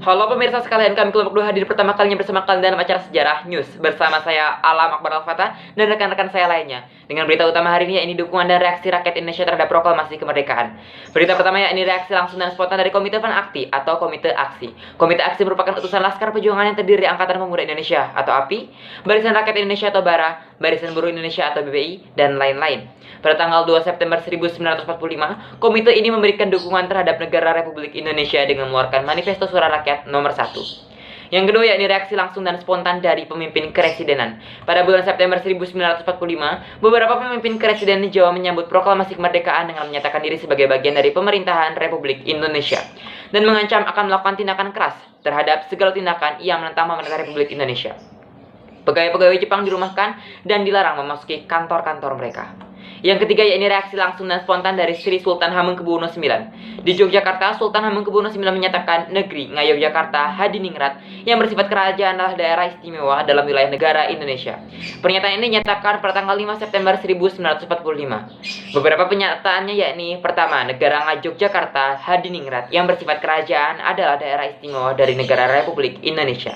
Halo pemirsa sekalian, kami kelompok 2 hadir pertama kalinya bersama kalian dalam acara Sejarah News. Bersama saya Alam Akbar Al-Fatah dan rekan-rekan saya lainnya. Dengan berita utama hari ini yakni dukungan dan reaksi rakyat Indonesia terhadap proklamasi kemerdekaan. Berita pertama yakni reaksi langsung dan spontan dari Komite Van Akti atau Komite Aksi. Komite Aksi merupakan utusan Laskar Perjuangan yang terdiri dari Angkatan Pemuda Indonesia atau API, Barisan Rakyat Indonesia atau BARA, Barisan Buruh Indonesia atau BBI, dan lain-lain. Pada tanggal 2 September 1945, komite ini memberikan dukungan terhadap negara Republik Indonesia dengan mengeluarkan Manifesto Suara Rakyat nomor 1. Yang kedua yakni reaksi langsung dan spontan dari pemimpin keresidenan. Pada bulan September 1945, beberapa pemimpin keresiden di Jawa menyambut proklamasi kemerdekaan dengan menyatakan diri sebagai bagian dari pemerintahan Republik Indonesia dan mengancam akan melakukan tindakan keras terhadap segala tindakan yang menentang pemerintah Republik Indonesia. Pegawai-pegawai Jepang dirumahkan dan dilarang memasuki kantor-kantor mereka. Yang ketiga yakni reaksi langsung dan spontan dari Sri Sultan Hamengkubuwono IX. Di Yogyakarta, Sultan Hamengkubuwono IX menyatakan negeri Ngayogyakarta Hadiningrat yang bersifat kerajaan adalah daerah istimewa dalam wilayah negara Indonesia. Pernyataan ini dinyatakan pada tanggal 5 September 1945. Beberapa pernyataannya yakni pertama, negara Ngayogyakarta Hadiningrat yang bersifat kerajaan adalah daerah istimewa dari negara Republik Indonesia.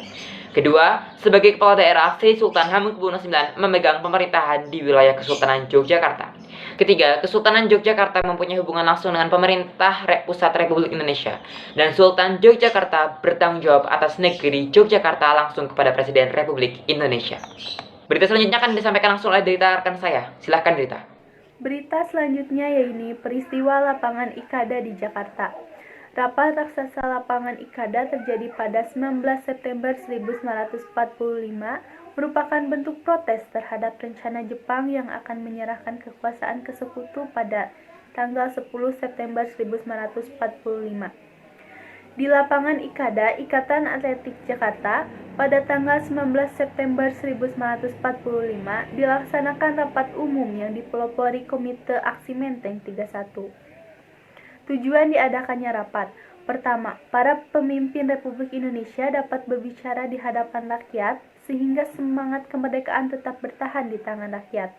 Kedua, sebagai kepala daerah, Sri Sultan Hamengkubuwono IX memegang pemerintahan di wilayah Kesultanan Yogyakarta. Ketiga, Kesultanan Yogyakarta mempunyai hubungan langsung dengan pemerintah pusat Republik Indonesia. Dan Sultan Yogyakarta bertanggung jawab atas negeri Yogyakarta langsung kepada Presiden Republik Indonesia. Berita selanjutnya akan disampaikan langsung oleh Derita rekan saya. Silahkan Derita. Berita selanjutnya yaitu peristiwa lapangan Ikada di Jakarta. Rapat raksasa lapangan Ikada terjadi pada 19 September 1945 merupakan bentuk protes terhadap rencana Jepang yang akan menyerahkan kekuasaan ke sekutu pada tanggal 10 September 1945. Di lapangan Ikada, Ikatan Atletik Jakarta, pada tanggal 19 September 1945 dilaksanakan rapat umum yang dipelopori Komite Aksi Menteng 31. Tujuan diadakannya rapat. Pertama, para pemimpin Republik Indonesia dapat berbicara di hadapan rakyat sehingga semangat kemerdekaan tetap bertahan di tangan rakyat.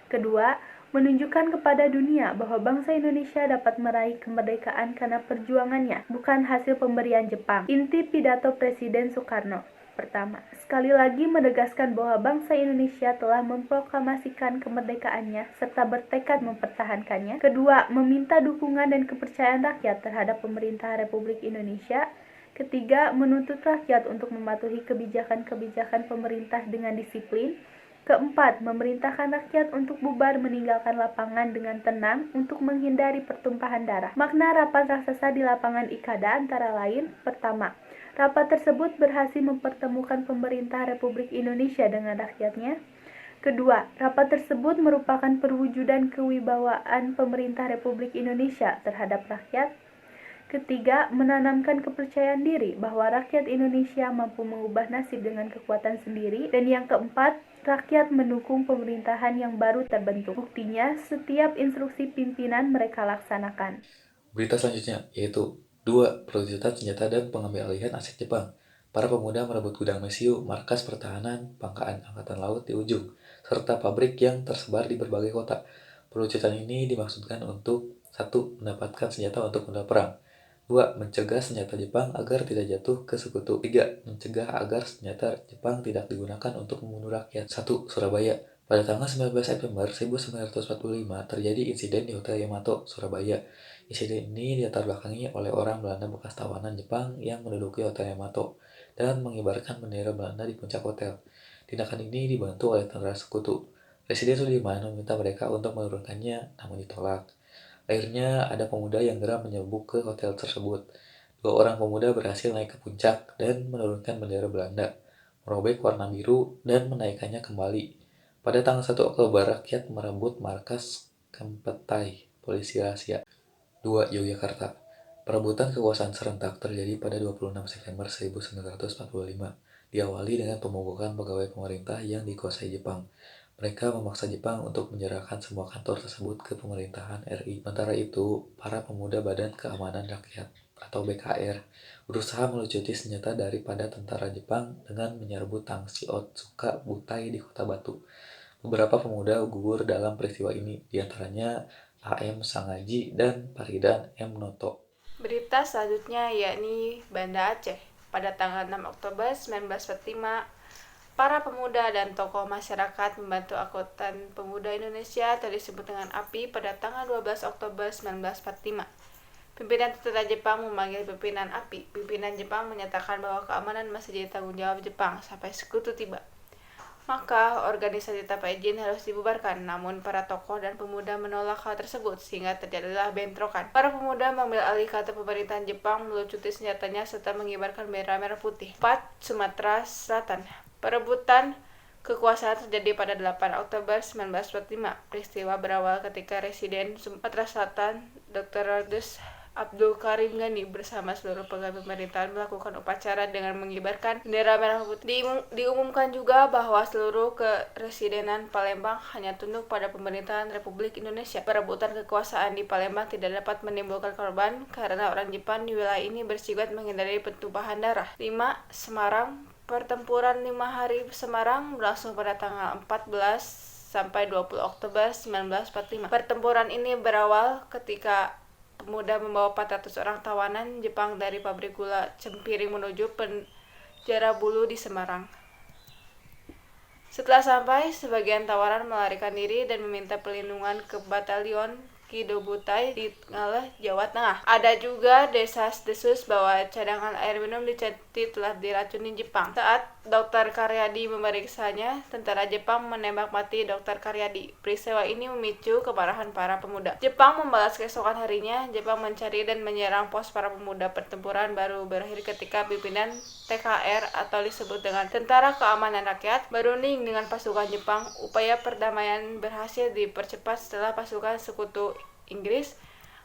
Kedua, menunjukkan kepada dunia bahwa bangsa Indonesia dapat meraih kemerdekaan karena perjuangannya, bukan hasil pemberian Jepang. Inti pidato Presiden Soekarno. Pertama, sekali lagi menegaskan bahwa bangsa Indonesia telah memproklamasikan kemerdekaannya serta bertekad mempertahankannya. Kedua, meminta dukungan dan kepercayaan rakyat terhadap pemerintah Republik Indonesia. Ketiga, menuntut rakyat untuk mematuhi kebijakan-kebijakan pemerintah dengan disiplin. Keempat, memerintahkan rakyat untuk bubar meninggalkan lapangan dengan tenang untuk menghindari pertumpahan darah. Makna rapat raksasa di lapangan Ikada antara lain, pertama, rapat tersebut berhasil mempertemukan pemerintah Republik Indonesia dengan rakyatnya. Kedua, rapat tersebut merupakan perwujudan kewibawaan pemerintah Republik Indonesia terhadap rakyat. Ketiga, menanamkan kepercayaan diri bahwa rakyat Indonesia mampu mengubah nasib dengan kekuatan sendiri. Dan yang keempat, rakyat mendukung pemerintahan yang baru terbentuk. Buktinya, setiap instruksi pimpinan mereka laksanakan. Berita selanjutnya yaitu 2. Perwujudan senjata dan pengambil alihan aset Jepang. Para pemuda merebut gudang Mesiu, markas pertahanan Pangkalan Angkatan Laut di ujung, serta pabrik yang tersebar di berbagai kota. Perwujudan ini dimaksudkan untuk 1. Mendapatkan senjata untuk modal perang. 2. Mencegah senjata Jepang agar tidak jatuh ke sekutu. 3. Mencegah agar senjata Jepang tidak digunakan untuk membunuh rakyat. 1. Surabaya. Pada tanggal 19 September 1945 terjadi insiden di Hotel Yamato, Surabaya. Insiden ini dilatar-belakangi oleh orang Belanda bekas tawanan Jepang yang menduduki Hotel Yamato dan mengibarkan bendera Belanda di puncak hotel. Tindakan ini dibantu oleh tentara sekutu. Presiden Sudirman meminta mereka untuk menurunkannya, namun ditolak. Akhirnya ada pemuda yang geram menyerbu ke hotel tersebut. 2 orang pemuda berhasil naik ke puncak dan menurunkan bendera Belanda, merobek warna biru dan menaikkannya kembali. Pada tanggal 1 Oktober, rakyat merebut markas Kempetai, polisi rahasia. 2. Yogyakarta. Perebutan kekuasaan serentak terjadi pada 26 September 1945, diawali dengan pemogokan pegawai pemerintah yang dikuasai Jepang. Mereka memaksa Jepang untuk menyerahkan semua kantor tersebut ke pemerintahan RI. Sementara itu, para pemuda Badan Keamanan Rakyat atau BKR berusaha melucuti senjata daripada tentara Jepang dengan menyerbu tangsi Otsuka Butai di Kota Batu. Beberapa pemuda gugur dalam peristiwa ini, diantaranya A.M. Sangaji dan Faridan M. Noto. Berita selanjutnya yakni Banda Aceh. Pada tanggal 6 Oktober 1945, para pemuda dan tokoh masyarakat membantu Angkatan Pemuda Indonesia atau disebut dengan API pada tanggal 12 Oktober 1945. Pimpinan tentara Jepang memanggil pimpinan API. Pimpinan Jepang menyatakan bahwa keamanan masih jadi tanggung jawab Jepang sampai sekutu tiba. Maka organisasi tanpa izin harus dibubarkan, namun para tokoh dan pemuda menolak hal tersebut sehingga terjadilah bentrokan. Para pemuda mengambil alih kata pemerintahan Jepang melucuti senjatanya serta mengibarkan bendera merah putih. 4. Sumatera Selatan. Perebutan kekuasaan terjadi pada 8 Oktober 1945. Peristiwa berawal ketika Residen Sumatera Selatan, Dr. Raden Abdul Karim Ghani bersama seluruh pegawai pemerintahan melakukan upacara dengan mengibarkan bendera merah putih. Diumumkan juga bahwa seluruh keresidenan Palembang hanya tunduk pada pemerintahan Republik Indonesia. Perebutan kekuasaan di Palembang tidak dapat menimbulkan korban karena orang Jepang di wilayah ini bersifat menghindari pertumpahan darah. 5. Semarang. Pertempuran 5 hari Semarang berlangsung pada tanggal 14 sampai 20 Oktober 1945. Pertempuran ini berawal ketika pemuda membawa 400 orang tawanan Jepang dari pabrik gula Cempiring menuju penjara Bulu di Semarang. Setelah sampai, sebagian tawanan melarikan diri dan meminta perlindungan ke Batalion Kidobutai di Ngalah, Jawa Tengah. Ada juga desas-desus bahwa cadangan air minum di Ceti telah diracuni Jepang. Saat Dr. Karyadi memeriksanya, tentara Jepang menembak mati Dr. Karyadi. Peristiwa ini memicu kemarahan para pemuda. Jepang membalas keesokan harinya. Jepang mencari dan menyerang pos para pemuda. Pertempuran baru berakhir ketika pimpinan TKR atau disebut dengan Tentara Keamanan Rakyat berunding dengan pasukan Jepang. Upaya perdamaian berhasil dipercepat setelah pasukan sekutu Inggris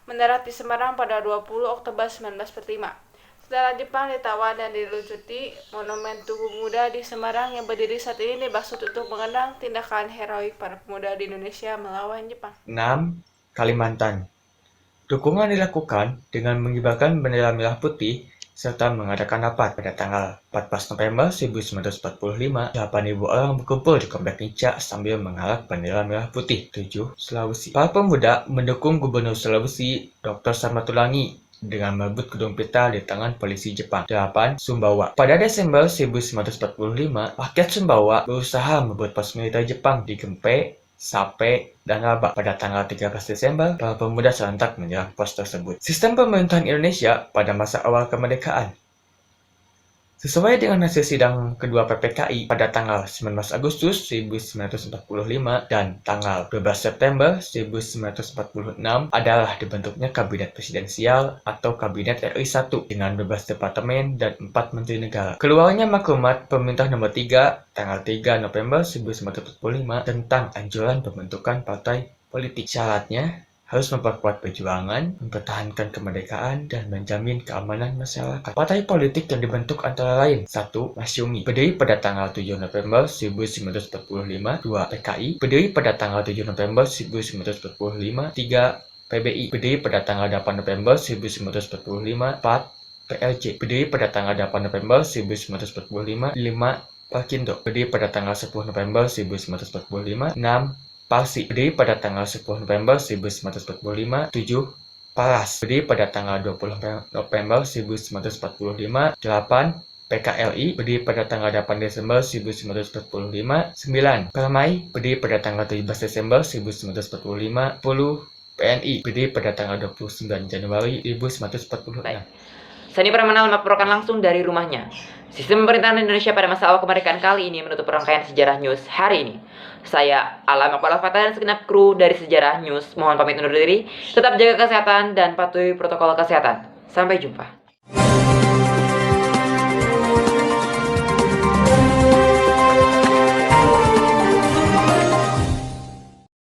mendarat di Semarang pada 20 Oktober 1945. Setelah Jepang ditawan dan dilucuti, monumen Tugu Pemuda di Semarang yang berdiri saat ini dimaksud untuk mengenang tindakan heroik para pemuda di Indonesia melawan Jepang. 6. Kalimantan. Dukungan dilakukan dengan mengibarkan bendera merah putih serta mengadakan rapat pada tanggal 14 November 1945. 8.000 orang berkumpul di Komplek Nica sambil mengharap bendera merah putih. 7. Sulawesi. Para pemuda mendukung Gubernur Sulawesi, Dr. Samratulangi, dengan merebut Gedung Pita di tangan polisi Jepang. 8. Sumbawa. Pada Desember 1945, rakyat Sumbawa berusaha merebut pos militer Jepang di Gempe, Sape, dan Rabak. Pada tanggal 13 Desember, para pemuda serentak menyerang pos tersebut. Sistem pemerintahan Indonesia pada masa awal kemerdekaan. Sesuai dengan hasil sidang kedua PPKI pada tanggal 19 Agustus 1945 dan tanggal 12 September 1946 adalah dibentuknya Kabinet Presidensial atau Kabinet RI 1 dengan 12 departemen dan 4 menteri negara. Keluarnya maklumat Pemerintah Nomor 3 tanggal 3 November 1945 tentang anjuran pembentukan partai politik. Syaratnya harus memperkuat perjuangan, mempertahankan kemerdekaan, dan menjamin keamanan masyarakat. Partai politik yang dibentuk antara lain: 1. Masyumi, berdiri pada tanggal 7 November 1945. 2. PKI, berdiri pada tanggal 7 November 1945. 3. PBI, berdiri pada tanggal 8 November 1945. 4. PLJ, berdiri pada tanggal 8 November 1945. 5. Parkindo, berdiri pada tanggal 10 November 1945. 6. Parsi, berdiri pada tanggal 10 November 1945. 7. Paras, berdiri pada tanggal 20 November 1945. 8. PKLI, berdiri pada tanggal 8 Desember 1945. 9. Permai, berdiri pada tanggal 17 Desember 1945. 10. PNI, berdiri pada tanggal 29 Januari 1946. Sani Pramana melaporkan langsung dari rumahnya. Sistem pemerintahan Indonesia pada masa awal kemerdekaan kali ini menutup rangkaian Sejarah News hari ini. Saya Alam Akbar Al-Fatah dan segenap kru dari Sejarah News mohon pamit undur diri. Tetap jaga kesehatan dan patuhi protokol kesehatan. Sampai jumpa.